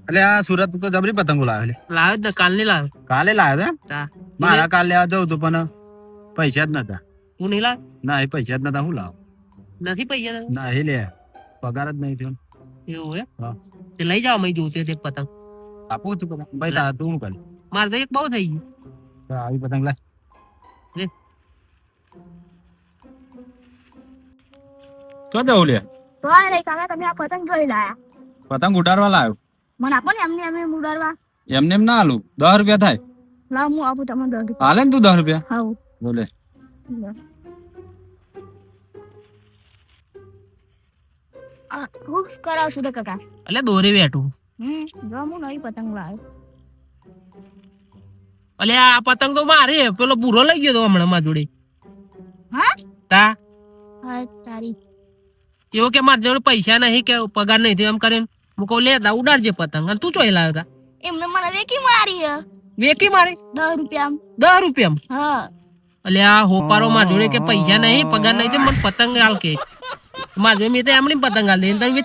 એટલે આ સુરત તો જબરી પતંગો લાવે લાવ્યો જ કાલ નહીં લાવ્યો. કાલે લાવ્યો હતા મારા કાલે લેવા જવું હતું પણ પૈસા જ નતા. તું નહીં લાવ ના એ પૈસા જ નતા. હું લાવ નથી પૈસા ના એ લે પગાર જ નહીં થયો. એવું હે હા તે લઈ જાવ મેં જોતે તે પતંગ આપું છું પતંગ ભાઈ તાર તું શું કરી મારે તો એક બહુ થઈ ગયું. આવી પતંગ લાય લે તો જવું લે તો રે કાકા તમે આ પતંગ જોઈ લાયા પતંગ ઉડાડવા લાવ્યો. મને આપો ને એમને એમને ઉડાડવા. એમને એમ ના આલું 10 રૂપિયા થાય. લાવ હું આપું તમને 10 રૂપિયા. હાલે ને તું 10 રૂપિયા હાઉ બોલે. હું કરાવશું તો કાકા. એટલે દોરે બેઠું. જો હું નવી પતંગ લાવ્યો. એટલે આ પતંગ તો મારે પેલો પૂરો લઈ ગયો તો હમણાં માર જોડે. હા તા હા તારી એવો કે મારા જોડે પૈસા નહીં કે પગાર નહીં થયો એમ કરીને હું કહું લેતા ઉડાડજે પતંગ અને તું ચોઈ લાવ્યો તા એમને મને વેકી મારી હે. વેકી મારે 10 રૂપિયા 10 રૂપિયા. હા એટલે આ હોપારો માર જોડે કે પૈસા નહીં પગાર નહીં છે મને પતંગ હાલ કે માર જોડે મેં તો એમની પતંગ હાલ દે તને